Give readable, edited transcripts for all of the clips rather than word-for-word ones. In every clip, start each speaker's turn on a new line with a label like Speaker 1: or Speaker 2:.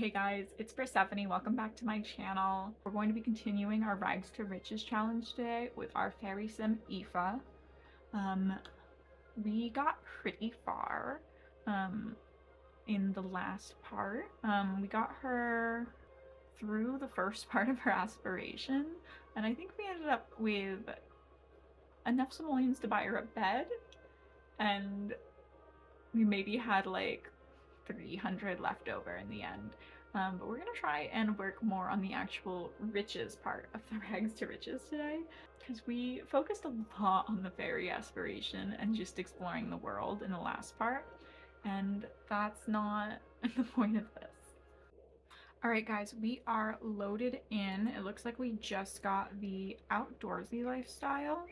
Speaker 1: Hey guys, it's Persephone. Welcome back to my channel. We're going to be continuing our Rags to Riches challenge today with our fairy sim Aoife. We got pretty far in the last part. We got her through the first part of her aspiration, and I think we ended up with enough simoleons to buy her a bed, and we maybe had like 300 left over in the end. But we're gonna try and work more on the actual riches part of the Rags to Riches today, because we focused a lot on the fairy aspiration and just exploring the world in the last part, and that's not the point of this. Alright guys, we are loaded in. It looks like we just got the outdoorsy lifestyle,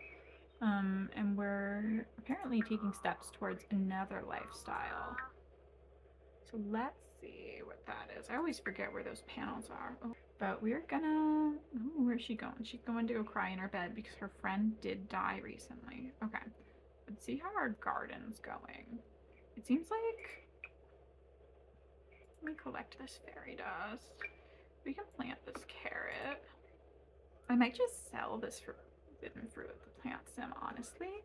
Speaker 1: and we're apparently taking steps towards another lifestyle. So let's see what that is. I always forget where those panels are. Oh, but we're gonna... Oh, where's she going? She's going to go cry in her bed because her friend did die recently. Okay. Let's see how our garden's going. It seems like... Let me collect this fairy dust. We can plant this carrot. I might just sell this forbidden fruit at the plant sim, honestly.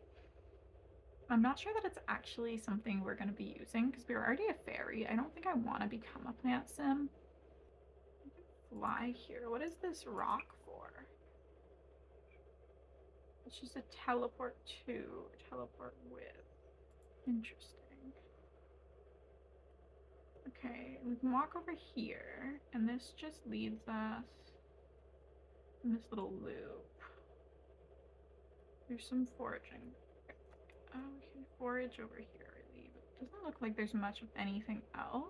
Speaker 1: I'm not sure that it's actually something we're going to be using because we're already a fairy. I don't think I want to become a plant sim. Fly here. What is this rock for? It's just a teleport to, teleport with. Interesting. Okay, we can walk over here, and this just leads us in this little loop. There's some foraging. Oh, we can forage over here, I believe. It doesn't look like there's much of anything else.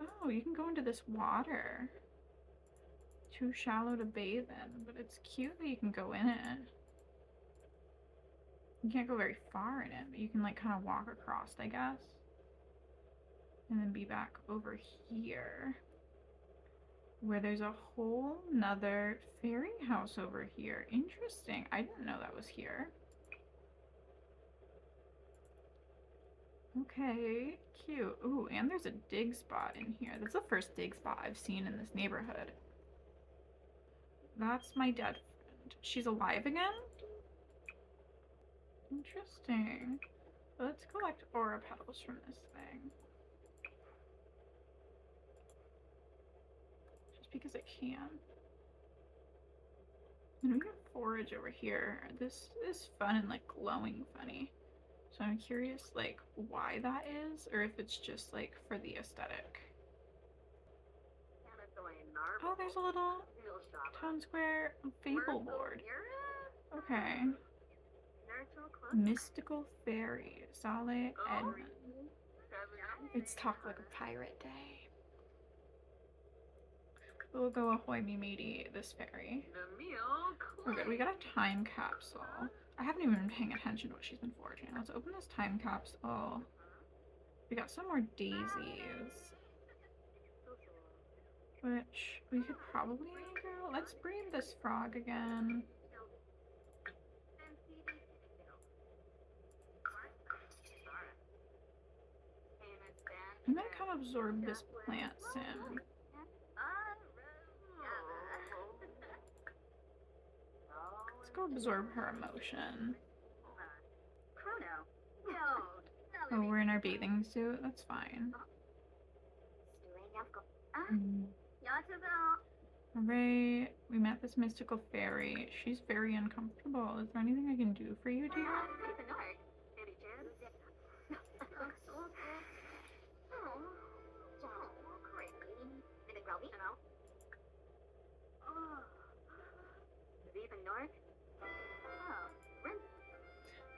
Speaker 1: Oh, you can go into this water. Too shallow to bathe in, but it's cute that you can go in it. You can't go very far in it, but you can like kind of walk across, I guess. And then be back over here, where there's a whole nother fairy house over here. Interesting. I didn't know that was here. Okay, cute. Ooh, and there's a dig spot in here. That's the first dig spot I've seen in this neighborhood. That's my dead friend. She's alive again? Interesting. Let's collect aura petals from this thing. Just because I can. And we can forage over here. This is fun and like glowing funny. So I'm curious like why that is, or if it's just like for the aesthetic. Oh, there's a little town square fable board. Okay. Mystical Fairy, Saleh Edmund. It's Talk Like a Pirate Day. We'll go ahoy me matey, this fairy. Oh good, we got a time capsule. I haven't even been paying attention to what she's been foraging. Let's open this time capsule. We got some more daisies, which we could probably go. Let's breed this frog again. I'm gonna come absorb this plant sim. Let's go absorb her emotion. Oh, we're in our bathing suit? That's fine. Alright, we met this mystical fairy. She's very uncomfortable. Is there anything I can do for you, dear?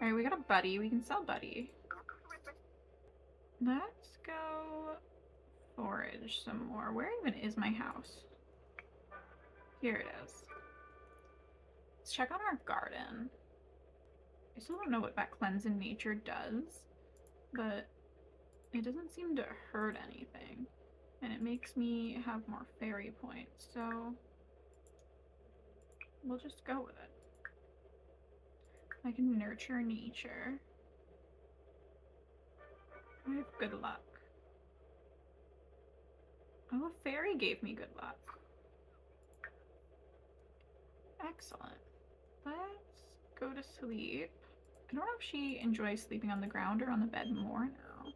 Speaker 1: Alright, we got a buddy. We can sell buddy. Let's go forage some more. Where even is my house? Here it is. Let's check on our garden. I still don't know what that cleanse in nature does, but it doesn't seem to hurt anything. And it makes me have more fairy points, so we'll just go with it. I can nurture nature. I have good luck. Oh, a fairy gave me good luck. Excellent. Let's go to sleep. I don't know if she enjoys sleeping on the ground or on the bed more now.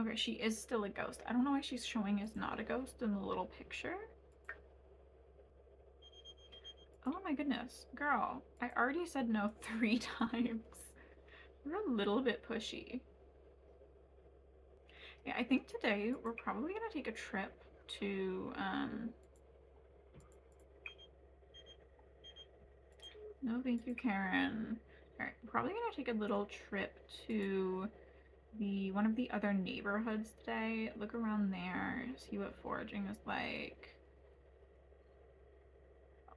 Speaker 1: Okay, she is still a ghost. I don't know why she's showing as not a ghost in the little picture. Oh my goodness. Girl, I already said no 3 times. You're a little bit pushy. Yeah, I think today we're probably gonna take a trip to, no thank you, Karen. Alright, we're probably gonna take a little trip to one of the other neighborhoods today. Look around there, see what foraging is like.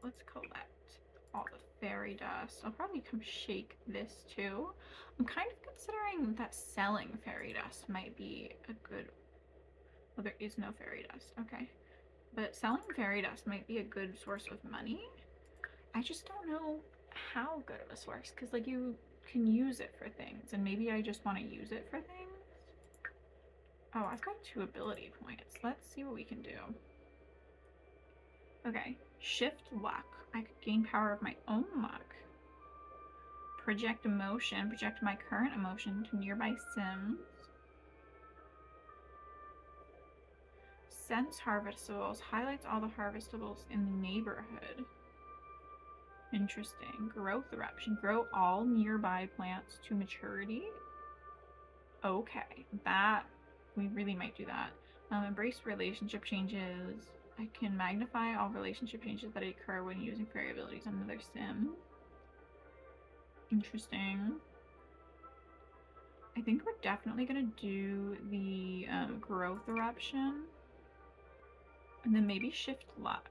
Speaker 1: Let's collect all the fairy dust. I'll probably come shake this too. I'm kind of considering that selling fairy dust might be a good... Well, there is no fairy dust. Okay. But selling fairy dust might be a good source of money. I just don't know how good of a source, because like you can use it for things, and maybe I just want to use it for things. Oh, I've got 2 ability points. Let's see what we can do. Okay, shift luck. I could gain power of my own luck. Project emotion. Project my current emotion to nearby sims. Sense harvestables. Highlights all the harvestables in the neighborhood. Interesting. Growth eruption. Grow all nearby plants to maturity. Okay, that we really might do that. Embrace relationship changes. I can magnify all relationship changes that occur when using fairy abilities on another sim. Interesting. I think we're definitely gonna do the growth eruption, and then maybe shift luck.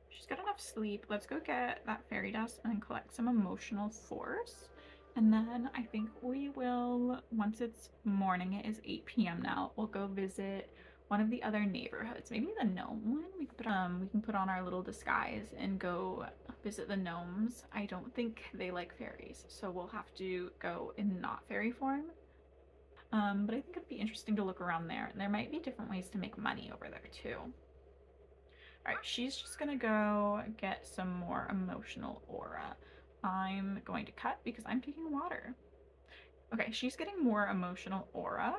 Speaker 1: She's got enough sleep. Let's go get that fairy dust and then collect some emotional force. And then I think we will, once it's morning, it is 8 p.m. now, we'll go visit one of the other neighborhoods. Maybe the gnome one. We can put on our little disguise and go visit the gnomes. I don't think they like fairies, so we'll have to go in not fairy form. But I think it'd be interesting to look around there. And there might be different ways to make money over there too. Alright, she's just gonna go get some more emotional aura. I'm going to cut because I'm taking water. Okay, she's getting more emotional aura.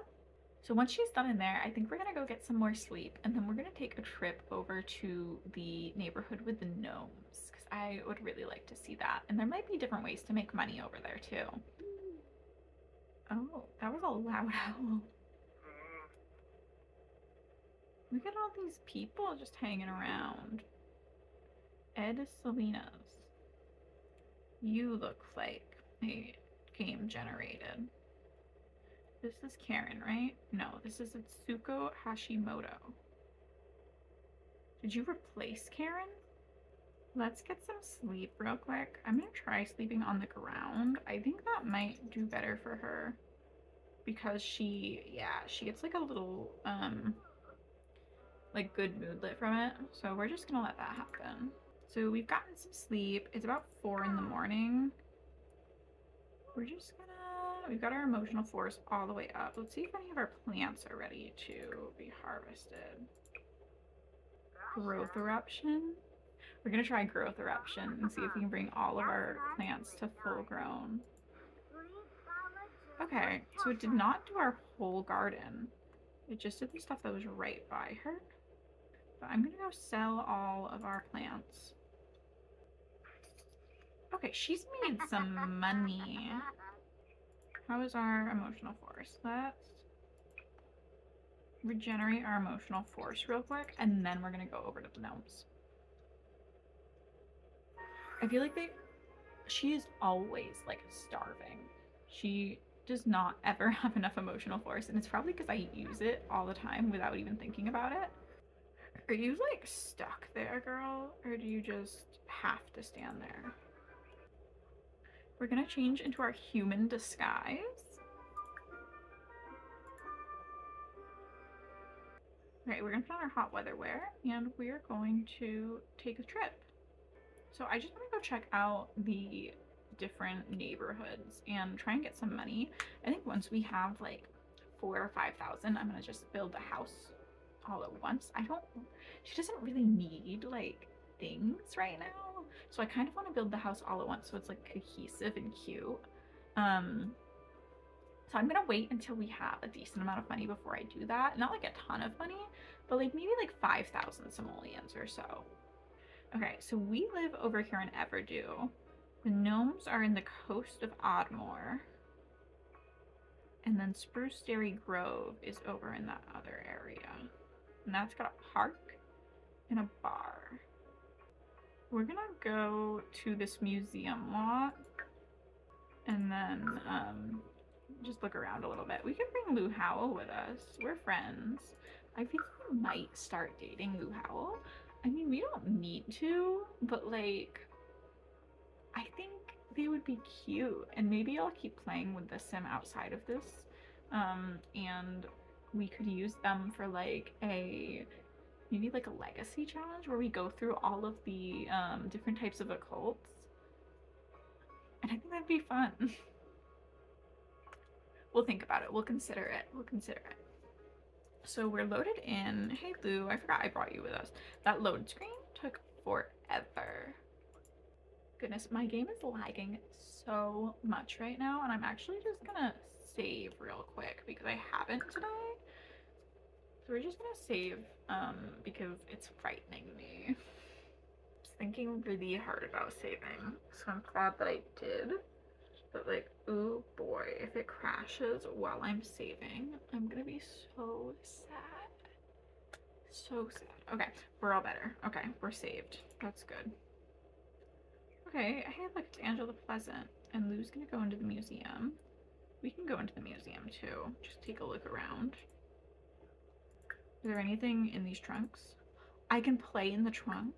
Speaker 1: So once she's done in there, I think we're gonna go get some more sleep, and then we're gonna take a trip over to the neighborhood with the gnomes, because I would really like to see that. And there might be different ways to make money over there too. Oh, that was a loud howl. Look at all these people just hanging around. Ed Salinas. You look like a game generated. This is Karen, right? No, this is Itsuko Hashimoto. Did you replace Karen? Let's get some sleep real quick. I'm gonna try sleeping on the ground. I think that might do better for her. Because she gets like a little, like good mood lit from it. So we're just gonna let that happen. So we've gotten some sleep. It's about 4 in the morning. We're just gonna, we've got our emotional force all the way up. Let's see if any of our plants are ready to be harvested. Growth eruption. We're gonna try growth eruption and see if we can bring all of our plants to full grown. Okay, so it did not do our whole garden. It just did the stuff that was right by her. But I'm gonna go sell all of our plants. Okay, she's made some money. How is our emotional force? Let's regenerate our emotional force real quick, and then we're gonna go over to the gnomes. I feel like she is always like starving. She does not ever have enough emotional force, and it's probably because I use it all the time without even thinking about it. Are you like stuck there, girl? Or do you just have to stand there? We're gonna change into our human disguise. Okay, we're gonna put on our hot weather wear, and we're going to take a trip. So I just want to go check out the different neighborhoods and try and get some money. I think once we have like for 5,000, I'm gonna just build a house all at once. She doesn't really need like things right now. So I kind of want to build the house all at once so it's like cohesive and cute. Um, so I'm gonna wait until we have a decent amount of money before I do that. Not like a ton of money, but like maybe like 5,000 simoleons or so. Okay, so we live over here in Everdew. The gnomes are in the coast of Oddmore. And then Spruce Dairy Grove is over in that other area. And that's got a park and a bar. We're gonna go to this museum lot and then just look around a little bit. We could bring Lou Howell with us. We're friends. I feel like we might start dating Lou Howell. I mean, we don't need to, but like, I think they would be cute. And maybe I'll keep playing with the sim outside of this. And we could use them for like maybe like a legacy challenge where we go through all of the different types of occults. And I think that'd be fun. We'll think about it. We'll consider it. We'll consider it. So we're loaded in. Hey Lou, I forgot I brought you with us. That load screen took forever. Goodness, my game is lagging so much right now, and I'm actually just gonna save real quick because I haven't today. So we're just gonna save because it's frightening me. I was thinking really hard about saving, so I'm glad that I did. But like, oh boy, if it crashes while I'm saving, I'm gonna be so sad. So sad. Okay, we're all better. Okay, we're saved. That's good. Okay, hey look, it's Angela Pleasant. And Lou's gonna go into the museum. We can go into the museum too. Just take a look around. Is there anything in these trunks? I can play in the trunk.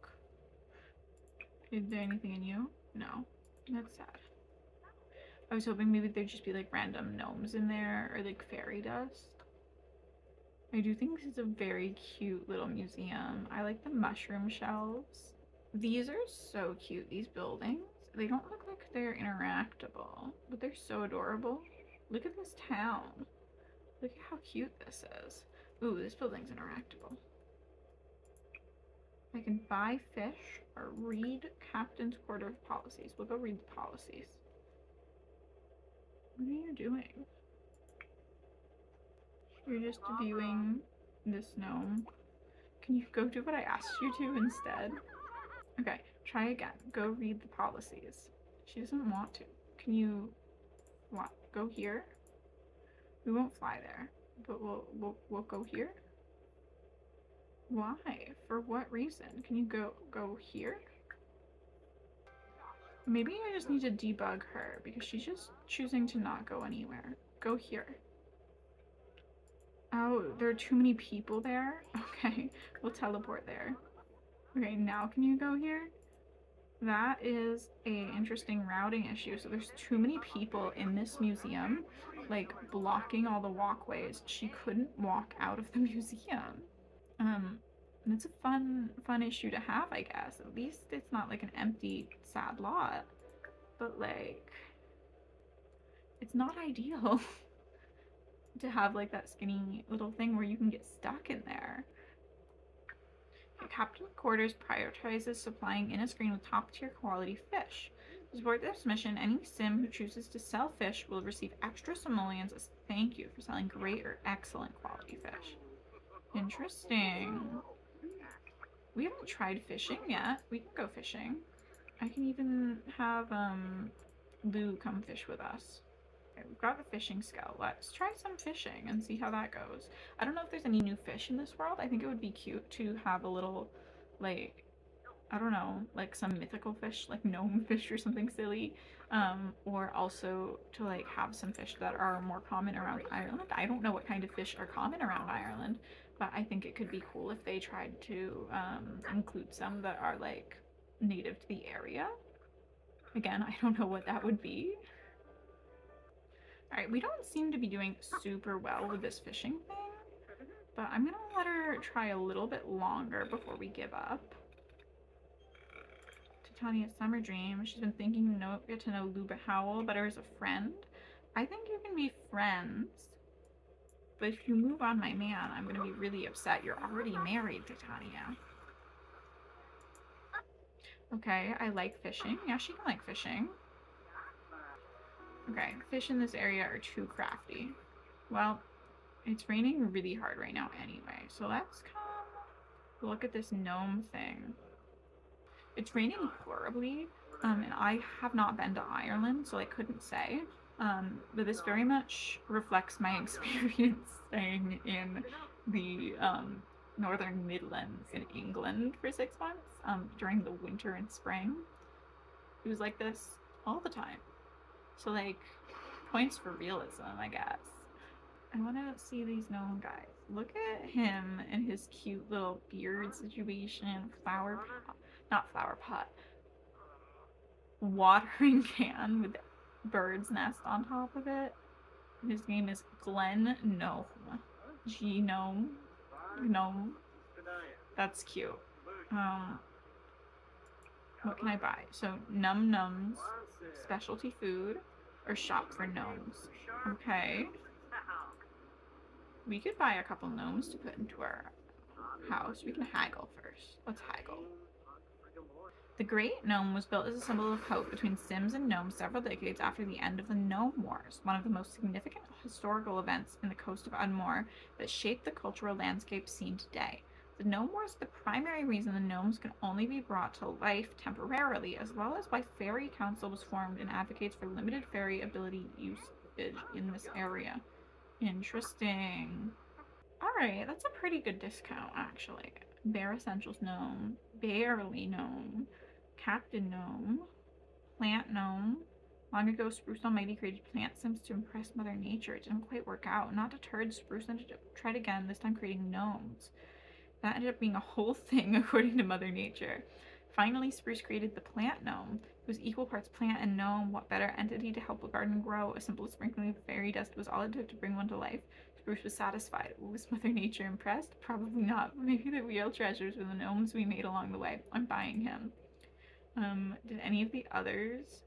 Speaker 1: Is there anything in you? No. That's sad. I was hoping maybe there'd just be like random gnomes in there or like fairy dust. I do think this is a very cute little museum. I like the mushroom shelves. These are so cute, these buildings. They don't look like they're interactable, but they're so adorable. Look at this town. Look at how cute this is. Ooh, this building's interactable. I can buy fish or read Captain's Quarter policies. We'll go read the policies. What are you doing? You're just viewing this gnome. Can you go do what I asked you to instead? Okay, try again. Go read the policies. She doesn't want to. Can you what? Go here? We won't fly there, but we'll go here. Why? For what reason? Can you go here? Maybe I just need to debug her because she's just choosing to not go anywhere. Go here. Oh, there are too many people there? Okay, we'll teleport there. Okay, now can you go here? That is a interesting routing issue. So there's too many people in this museum, like blocking all the walkways. She couldn't walk out of the museum. And it's a fun issue to have, I guess. At least it's not like an empty, sad lot. But like, it's not ideal to have like that skinny little thing where you can get stuck in there. Captain Quarters prioritizes supplying Innisgreen with top-tier quality fish. To support this mission, any sim who chooses to sell fish will receive extra simoleons as thank you for selling great or excellent quality fish. Interesting. We haven't tried fishing yet. We can go fishing. I can even have Lou come fish with us. Okay, we've got the fishing skill. Let's try some fishing and see how that goes. I don't know if there's any new fish in this world. I think it would be cute to have a little, like, I don't know, like some mythical fish, like gnome fish or something silly. Or also to like have some fish that are more common around Ireland. I don't know what kind of fish are common around Ireland, but I think it could be cool if they tried to include some that are like native to the area. Again, I don't know what that would be. Alright, we don't seem to be doing super well with this fishing thing, but I'm gonna let her try a little bit longer before we give up. Titania's summer dream. She's been thinking to get to know Lou Howell better as a friend. I think you can be friends But if you move on my man, I'm gonna be really upset. You're already married, Titania. Okay, I like fishing. Yeah, she can like fishing. Okay, fish in this area are too crafty. Well, it's raining really hard right now anyway, so let's come look at this gnome thing. It's raining horribly, and I have not been to Ireland, so I couldn't say. But this very much reflects my experience staying in the northern Midlands in England for 6 months during the winter and spring. It was like this all the time. So, like, points for realism, I guess. I want to see these gnome guys. Look at him and his cute little beard situation. Flower pot. Not flower pot. Watering can with bird's nest on top of it. His name is Glen Gnome. Gnome. Gnome. That's cute. What can I buy? So, Num Nums, specialty food, or shop for gnomes. Okay. We could buy a couple gnomes to put into our house. We can haggle first. Let's haggle. The Great Gnome was built as a symbol of hope between Sims and gnomes several decades after the end of the Gnome Wars, one of the most significant historical events in the coast of Unmore that shaped the cultural landscape seen today. The Gnome Wars are the primary reason the gnomes can only be brought to life temporarily, as well as why Fairy Council was formed and advocates for limited fairy ability usage in this area. Interesting. Alright, that's a pretty good discount, actually. Bare Essentials Gnome, Barely Gnome, Captain Gnome, Plant Gnome. Long ago, Spruce Almighty created plant sims to impress Mother Nature. It didn't quite work out. Not deterred, Spruce tried again, this time creating gnomes. That ended up being a whole thing, according to Mother Nature. Finally, Spruce created the Plant Gnome. It was equal parts plant and gnome. What better entity to help a garden grow? A simple sprinkling of fairy dust was all it took to bring one to life. Spruce was satisfied. Was Mother Nature impressed? Probably not. Maybe the real treasures were the gnomes we made along the way. I'm buying him. Did any of the others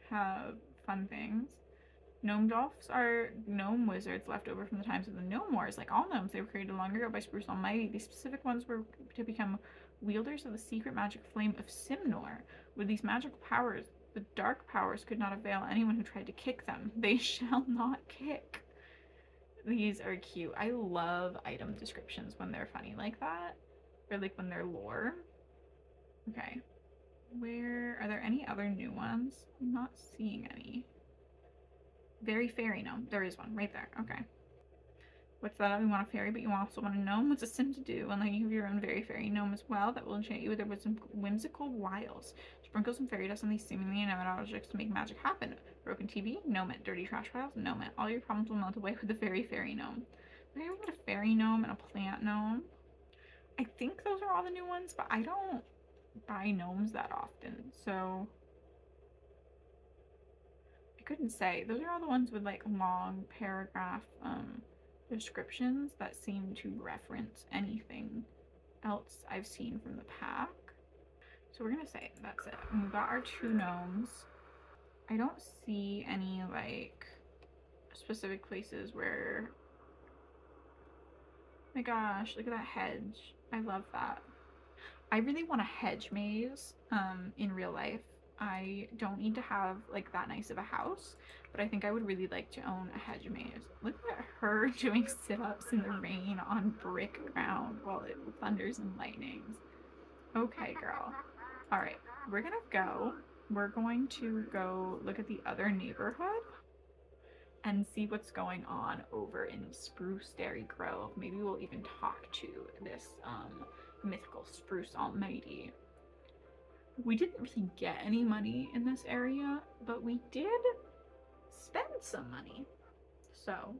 Speaker 1: have fun things? Gnome Dolphs are gnome wizards left over from the times of the Gnome Wars. Like all gnomes, they were created long ago by Spruce Almighty. These specific ones were to become wielders of the secret magic flame of Simnor. With these magical powers, the dark powers could not avail anyone who tried to kick them. They shall not kick. These are cute. I love item descriptions when they're funny like that. Or like when they're lore. Okay. Where are there any other new ones? I'm not seeing any. Very fairy gnome. There is one right there. Okay. What's that? We want a fairy, but you also want a gnome? What's a sim to do? And then you have your own very fairy gnome as well that will enchant you with their whimsical wiles. Sprinkle some fairy dust on these seemingly inanimate objects to make magic happen. Broken TV? Gnome it. Dirty trash piles? Gnome it. All your problems will melt away with a very fairy gnome. Maybe we get a fairy gnome and a plant gnome. I think those are all the new ones, but I don't buy gnomes that often, so I couldn't say. Those are all the ones with like long paragraph descriptions that seem to reference anything else I've seen from the pack. So we're gonna say that's it. And we've got our two gnomes. I don't see any like specific places where, oh my gosh, look at that hedge. I love that. I really want a hedge maze in real life. I don't need to have like that nice of a house, but I think I would really like to own a hedge maze. Look at her doing sit-ups in the rain on brick ground while it thunders and lightnings. Okay, girl. All right, we're gonna go. We're going to go look at the other neighborhood and see what's going on over in Spruce Dairy Grove. Maybe we'll even talk to this mythical Spruce Almighty. We didn't really get any money in this area, but we did spend some money. So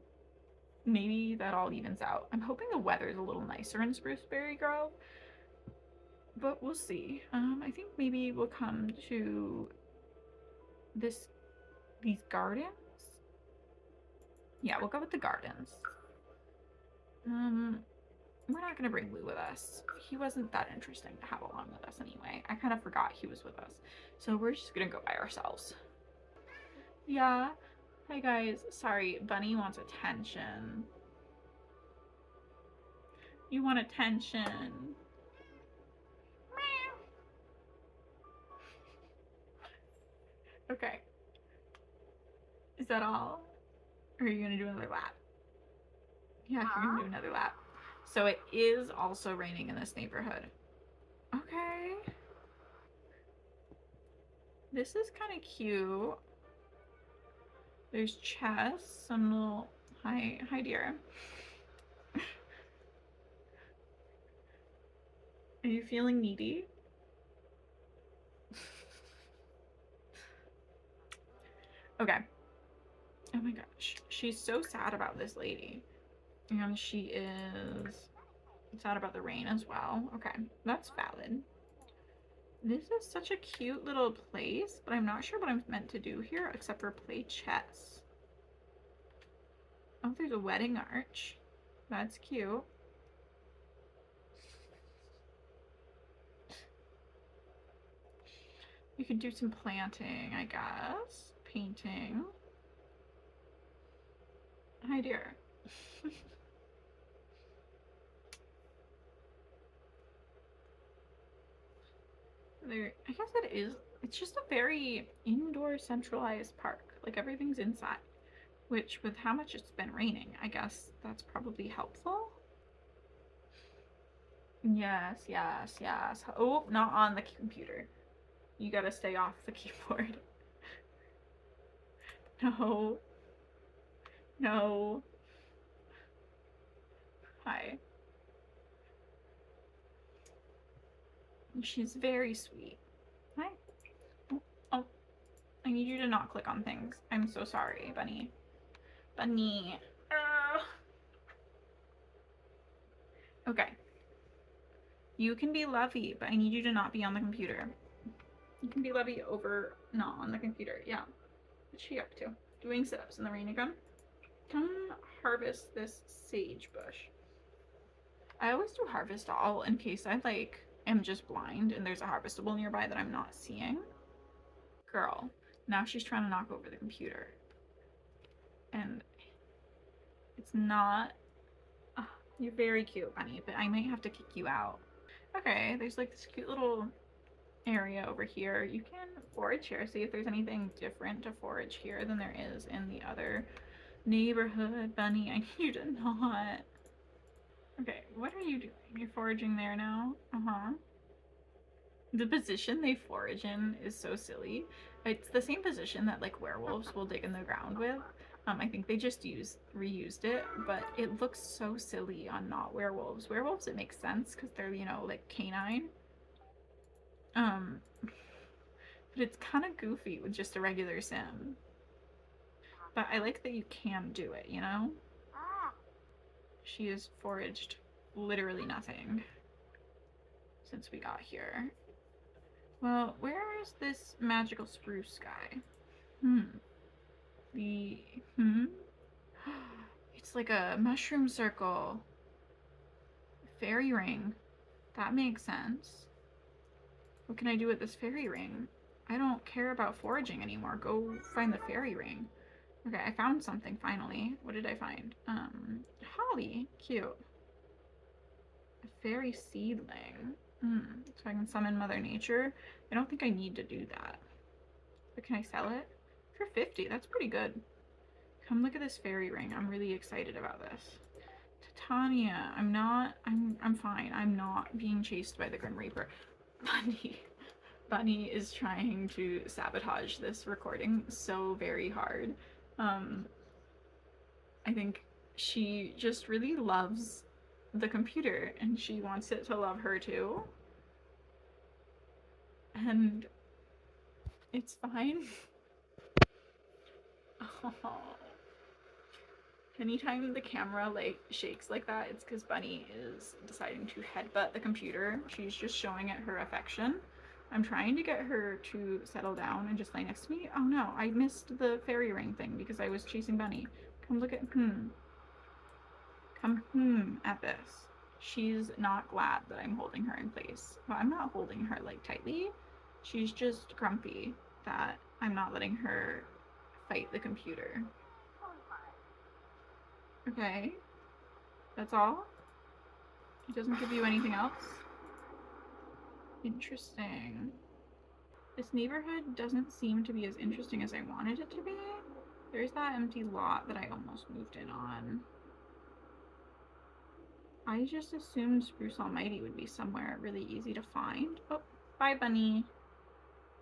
Speaker 1: maybe that all evens out. I'm hoping the weather's a little nicer in Spruceberry Grove, but we'll see. I think maybe we'll come to these gardens. Yeah, we'll go with the gardens. We're not gonna bring Lou with us. He wasn't that interesting to have along with us anyway. I kind of forgot he was with us. So we're just gonna go by ourselves. Yeah. Hi guys. Sorry, Bunny wants attention. You want attention. Okay. Is that all? Or are you gonna do another lap? Yeah, you're gonna do another lap. So it is also raining in this neighborhood. Okay. This is kind of cute. There's chests, some little... Hi dear. Are you feeling needy? Okay. Oh my gosh. She's so sad about this lady. And she is sad about the rain as well. Okay, that's valid. This is such a cute little place, but I'm not sure what I'm meant to do here except for play chess. Oh, there's a wedding arch. That's cute. You could do some planting, I guess. Painting. Hi, dear. There, I guess it is. It's just a very indoor centralized park. Like everything's inside. Which, with how much it's been raining, I guess that's probably helpful. Yes, yes, yes. Oh, not on the computer. You gotta stay off the keyboard. No. No. Hi. She's very sweet. Hi. Oh, oh, I need you to not click on things. I'm so sorry, Bunny. Bunny. Okay. You can be lovey, but I need you to not be on the computer. You can be lovey over, not on the computer. Yeah. What's she up to? Doing sit-ups in the rain again? Come harvest this sage bush. I always do harvest all in case I am just blind and there's a harvestable nearby that I'm not seeing. Girl, now she's trying to knock over the computer. And it's not... you're very cute, Bunny, but I might have to kick you out. Okay, there's like this cute little area over here. You can forage here, see if there's anything different to forage here than there is in the other neighborhood. Bunny, I need you to not... Okay, what are you doing? You're foraging there now? Uh-huh. The position they forage in is so silly. It's the same position that like werewolves will dig in the ground with. I think they just reused it, but it looks so silly on not werewolves. Werewolves, it makes sense because they're, you know, like canine. But it's kind of goofy with just a regular sim. But I like that you can do it, you know? She has foraged literally nothing since we got here. Well, where is this magical spruce guy? It's like a mushroom circle. Fairy ring. That makes sense. What can I do with this fairy ring? I don't care about foraging anymore. Go find the fairy ring. Okay, I found something finally. What did I find? Holly. Cute. A fairy seedling. So I can summon Mother Nature. I don't think I need to do that. But can I sell it? For 50, that's pretty good. Come look at this fairy ring. I'm really excited about this. Titania, I'm fine. I'm not being chased by the Grim Reaper. Bunny is trying to sabotage this recording so very hard. I think she just really loves the computer and she wants it to love her too. And it's fine. Oh. Anytime the camera like shakes like that, it's because Bunny is deciding to headbutt the computer. She's just showing it her affection. I'm trying to get her to settle down and just lay next to me. Oh no, I missed the fairy ring thing because I was chasing Bunny. Come look at Come at this. She's not glad that I'm holding her in place. Well, I'm not holding her like tightly. She's just grumpy that I'm not letting her fight the computer. Okay. That's all? It doesn't give you anything else? Interesting. This neighborhood doesn't seem to be as interesting as I wanted it to be. There's that empty lot that I almost moved in on. I just assumed Spruce Almighty would be somewhere really easy to find. Oh, bye, bunny.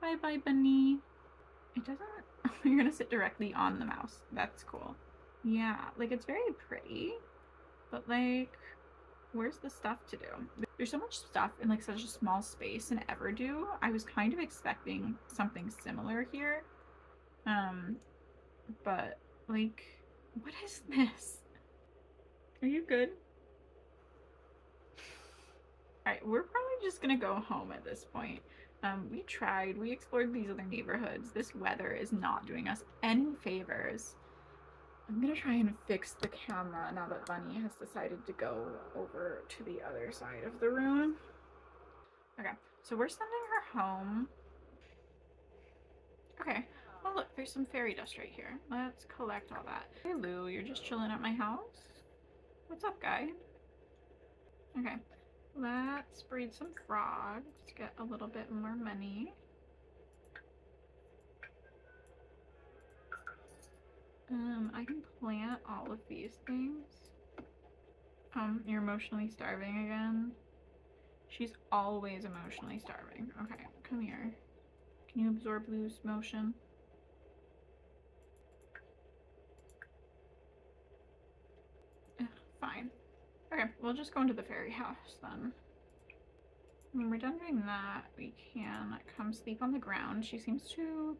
Speaker 1: Bye, bye, bunny. It doesn't... You're gonna sit directly on the mouse. That's cool. Yeah, like, it's very pretty, but, like, where's the stuff to do? There's so much stuff in, like, such a small space in Everdew. I was kind of expecting something similar here. But, like, what is this? Are you good? Alright, we're probably just gonna go home at this point. We tried, we explored these other neighborhoods. This weather is not doing us any favors. I'm gonna try and fix the camera now that Bunny has decided to go over to the other side of the room. Okay, so we're sending her home. Okay, oh look, there's some fairy dust right here. Let's collect all that. Hey Lou, you're just chilling at my house? What's up, guy? Okay, let's breed some frogs, get a little bit more money. I can plant all of these things. You're emotionally starving again? She's always emotionally starving. Okay, come here. Can you absorb Lou's motion? Fine. Okay, we'll just go into the fairy house then. When we're done doing that, we can come sleep on the ground. She seems to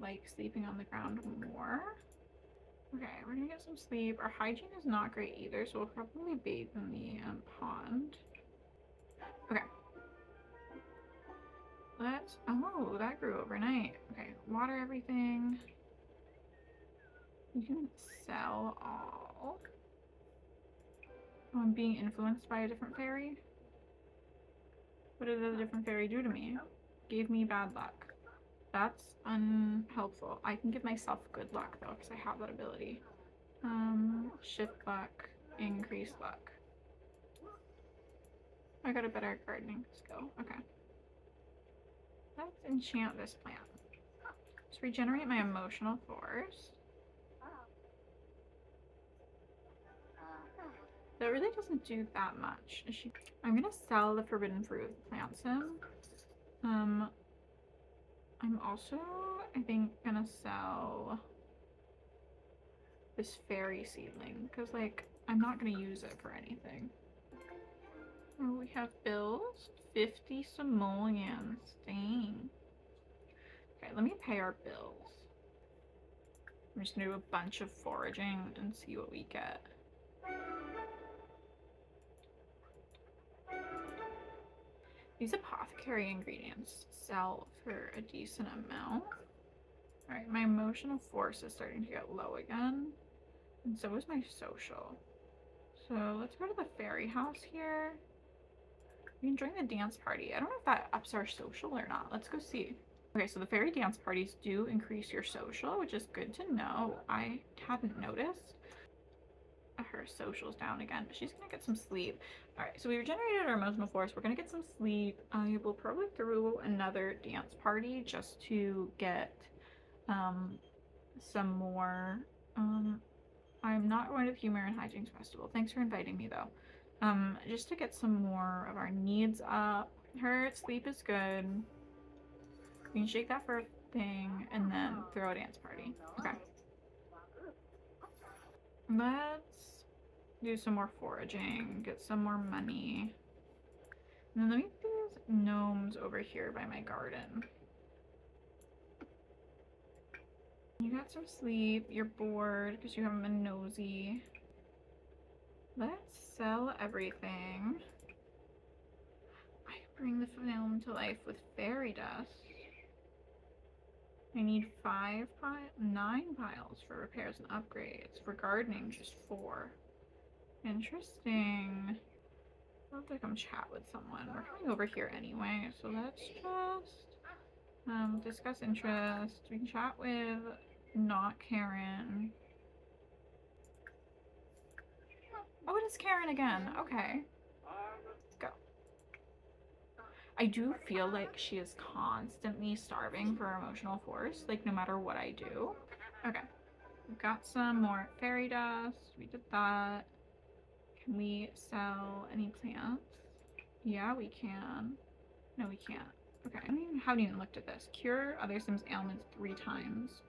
Speaker 1: like sleeping on the ground more. Okay, we're gonna get some sleep. Our hygiene is not great either, so we'll probably bathe in the pond. Okay. Let's... Oh, that grew overnight. Okay, water everything. You can sell all. Oh, I'm being influenced by a different fairy? What did the different fairy do to me? Gave me bad luck. That's unhelpful. I can give myself good luck though, because I have that ability. Shift luck, increase luck. I got a better gardening skill. Okay. Let's enchant this plant. Let's regenerate my emotional force. That really doesn't do that much. I'm gonna sell the forbidden fruit plants in. I'm also, I think, gonna sell this fairy seedling because, like, I'm not gonna use it for anything. Oh, we have bills. 50 simoleons. Dang. Okay, let me pay our bills. I'm just gonna do a bunch of foraging and see what we get. These apothecary ingredients sell for a decent amount. Alright, my emotional force is starting to get low again. And so is my social. So let's go to the fairy house here. We can join the dance party. I don't know if that ups our social or not. Let's go see. Okay, so the fairy dance parties do increase your social, which is good to know. I hadn't noticed. Her social's down again, but she's gonna get some sleep. All right, so we regenerated our emotional force. We're gonna get some sleep. I will probably throw another dance party just to get some more. I'm not going to the Humor and Hijinks Festival. Thanks for inviting me though. Just to get some more of our needs up. Her sleep is good. We can shake that for a thing and then throw a dance party. Okay. Let's do some more foraging, get some more money. And then let me put these gnomes over here by my garden. You got some sleep, you're bored because you haven't been nosy. Let's sell everything. I bring the gnome to life with fairy dust. I need 9 piles for repairs and upgrades. For gardening, just 4. Interesting. I'll have to come chat with someone. We're coming over here anyway, so let's just discuss interest. We can chat with not Karen. Oh, it is Karen again. Okay. I do feel like she is constantly starving for emotional force, like no matter what I do. Okay, we've got some more fairy dust. We did that. Can we sell any plants? Yeah, we can. No, we can't. Okay, I haven't even looked at this. Cure other Sims ailments 3 times.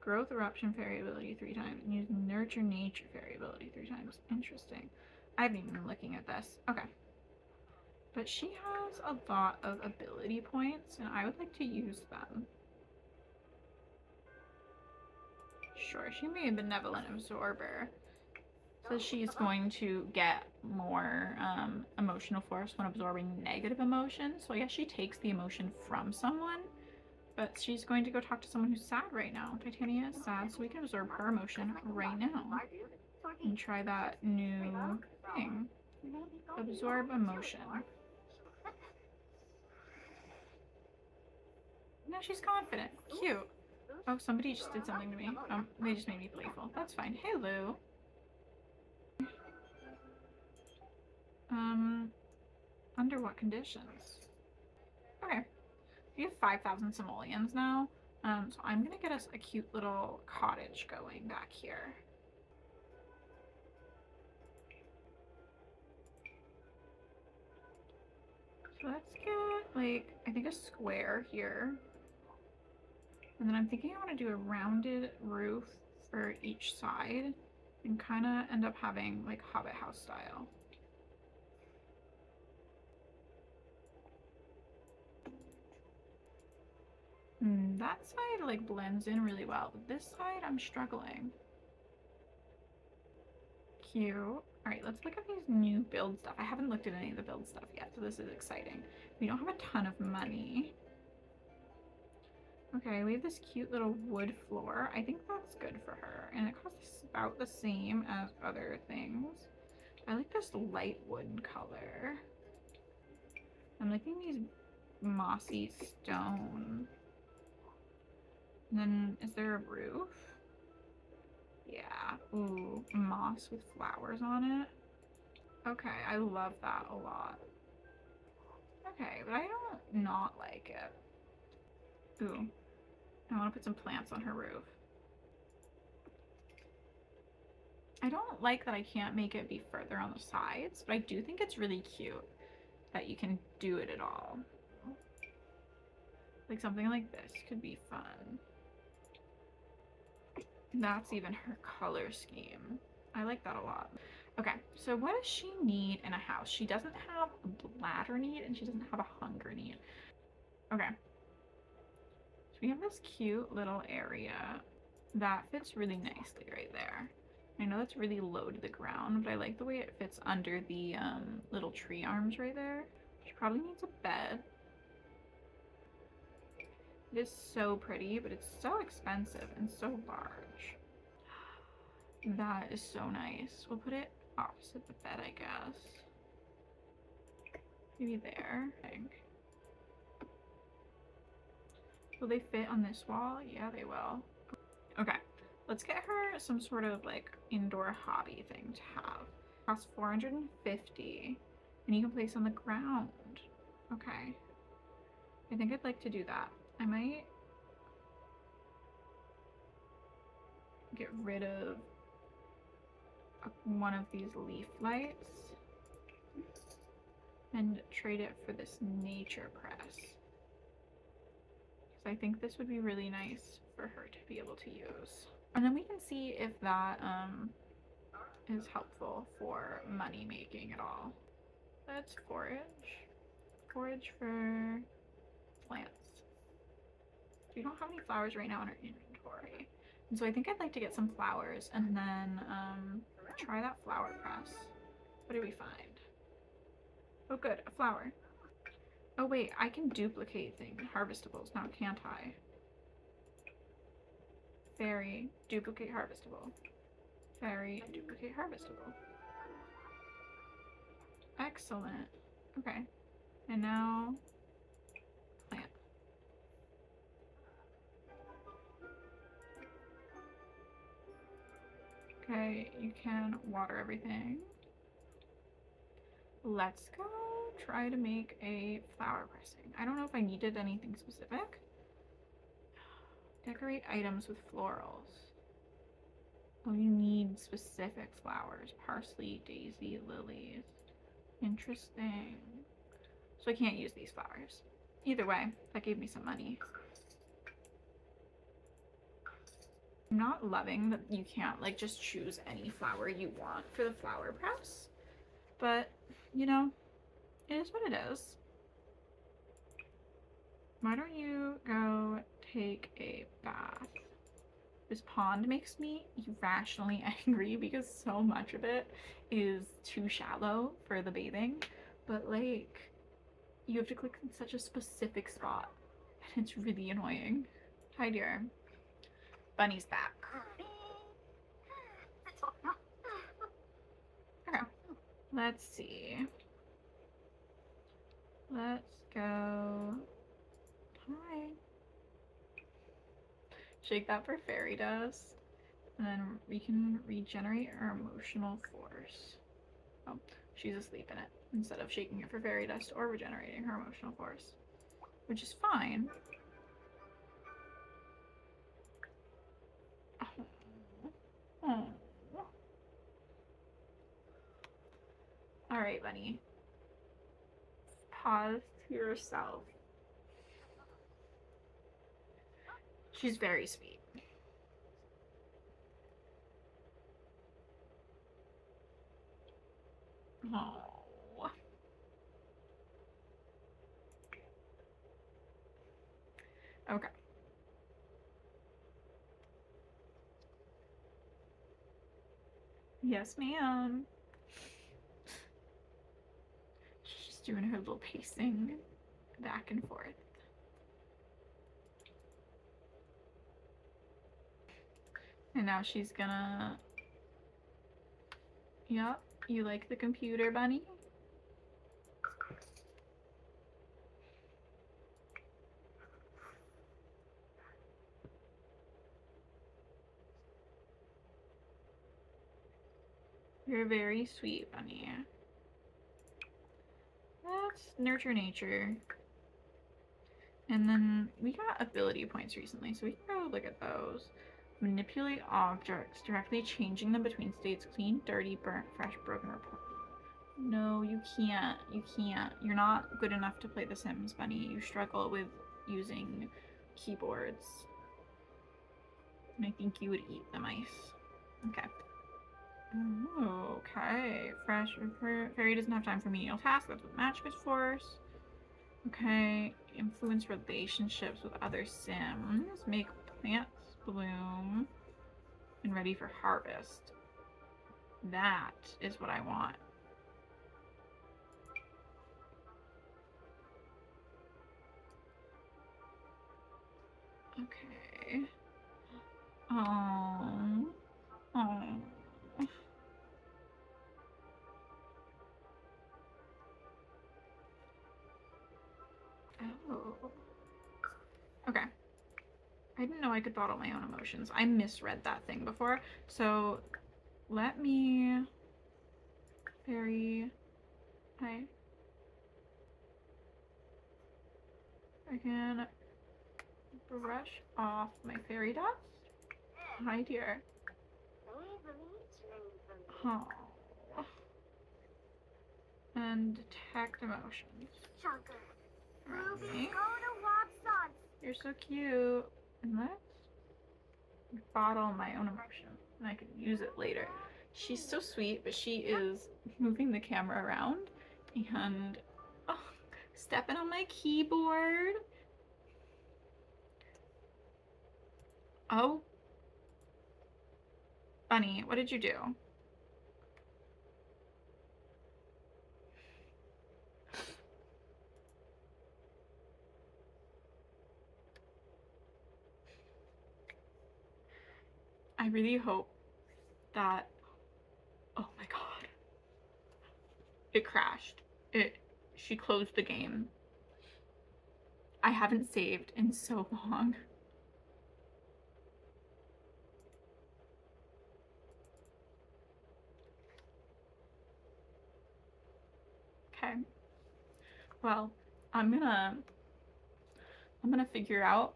Speaker 1: Growth eruption fairy ability 3 times. And use nurture nature fairy ability 3 times. Interesting. I haven't even been looking at this. Okay. But she has a lot of ability points, and I would like to use them. Sure, she may be a benevolent absorber. So she's going to get more emotional force when absorbing negative emotions. So I guess she takes the emotion from someone, but she's going to go talk to someone who's sad right now. Titania is sad, so we can absorb her emotion right now. And try that new thing. Absorb emotion. No, she's confident. Cute. Oh, somebody just did something to me. They just made me playful. That's fine. Hey, Lou. Under what conditions? Okay. We have 5,000 simoleons now. So I'm gonna get us a cute little cottage going back here. So let's get, like, I think a square here. And then I'm thinking I want to do a rounded roof for each side and kind of end up having like Hobbit house style. That side like blends in really well, but this side I'm struggling. Cute. All right, let's look at these new build stuff. I haven't looked at any of the build stuff yet, so this is exciting. We don't have a ton of money. Okay, we have this cute little wood floor. I think that's good for her, and it costs about the same as other things. I like this light wood color. I'm liking these mossy stone. And then, is there a roof? Yeah. Ooh, moss with flowers on it. Okay, I love that a lot. Okay, but I don't not like it. Ooh, I want to put some plants on her roof. I don't like that I can't make it be further on the sides, but I do think it's really cute that you can do it at all. Like something like this could be fun. That's even her color scheme. I like that a lot. Okay, so what does she need in a house? She doesn't have a bladder need and she doesn't have a hunger need. Okay. So we have this cute little area that fits really nicely right there. I know that's really low to the ground, but I like the way it fits under the little tree arms right there. She probably needs a bed. It is so pretty, but it's so expensive and so large. That is so nice. We'll put it opposite the bed, I guess. Maybe there, I think. Will they fit on this wall? Yeah, they will. Okay, let's get her some sort of like indoor hobby thing to have. Costs 450, and you can place on the ground. Okay, I think I'd like to do that. I might get rid of one of these leaf lights and trade it for this nature press, because I think this would be really nice for her to be able to use. And then we can see if that is helpful for money making at all. Let's forage. Forage for plants. We don't have any flowers right now in our inventory. And so I think I'd like to get some flowers and then try that flower press. What do we find? Oh good, a flower. Oh wait, I can duplicate things, harvestables now, can't I? Fairy, duplicate harvestable. Fairy, duplicate harvestable. Excellent. Okay. And now plant. Okay, you can water everything. let's go try to make a flower pressing. I don't know if I needed anything specific. Decorate items with florals. Oh, you need specific flowers. Parsley, daisy, lilies. Interesting. So I can't use these flowers. Either way, that gave me some money. I'm not loving that you can't like just choose any flower you want for the flower press. But, you know, it is what it is. Why don't you go take a bath? This pond makes me irrationally angry because so much of it is too shallow for the bathing. But like, you have to click in such a specific spot and it's really annoying. Hi dear. Bunny's back. Okay, let's see. Let's go. Hi. Shake that for fairy dust. And then we can regenerate our emotional force. Oh, she's asleep in it instead of shaking it for fairy dust or regenerating her emotional force, which is fine. Oh. Oh. All right, Bunny. Pause to yourself. She's very sweet. Oh. Okay. Yes, ma'am. She's just doing her little pacing back and forth. And now she's gonna... Yep, you like the computer, Bunny? You're very sweet, Bunny. Let's nurture nature. And then we got ability points recently, so we can go look at those. Manipulate objects, directly changing them between states: clean, dirty, burnt, fresh, broken, or poor. No, you can't. You can't. You're not good enough to play The Sims, Bunny. You struggle with using keyboards. And I think you would eat the mice. Okay. Okay. Fresh. Fairy doesn't have time for menial tasks. That's what magic is for. Okay. Influence relationships with other Sims. Make plants bloom and ready for harvest. That is what I want. Okay. Oh. Oh. Oh. Okay. I didn't know I could bottle my own emotions. I misread that thing before. So let me I can brush off my fairy dust. Hi dear. Oh. And detect emotions. Ruby. You're so cute. And let's bottle my own emotion. And I can use it later. She's so sweet, but she is moving the camera around and stepping on my keyboard. Oh. Bunny, what did you do? I really hope that... Oh my god. It crashed. She closed the game. I haven't saved in so long. Well, I'm gonna I'm gonna figure out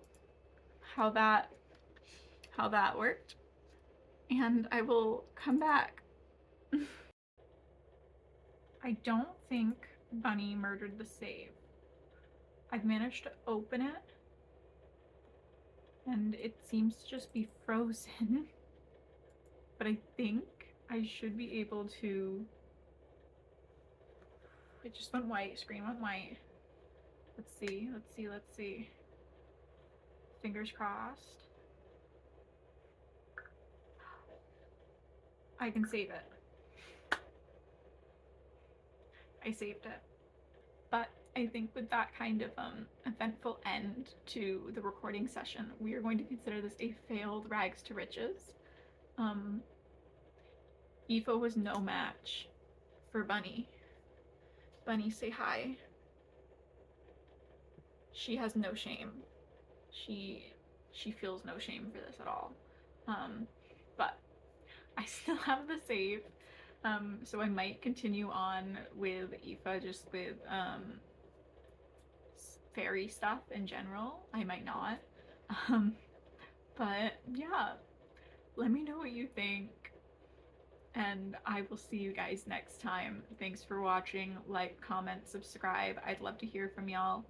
Speaker 1: how that worked, and I will come back. I don't think Bunny murdered the save. I've managed to open it, and it seems to just be frozen. But I think I should be able to. It just went white. Screen went white. Let's see. Let's see. Let's see. Fingers crossed. I can save it. I saved it. But I think with that kind of eventful end to the recording session, we are going to consider this a failed rags to riches. Um, Aoife was no match for Bunny. Bunny, say hi. She has no shame. She feels no shame for this at all. Um, but I still have the save. So I might continue on with Aoife just with fairy stuff in general. I might not. Um, but yeah, let me know what you think. And I will see you guys next time. Thanks for watching. Like, comment, subscribe. I'd love to hear from y'all.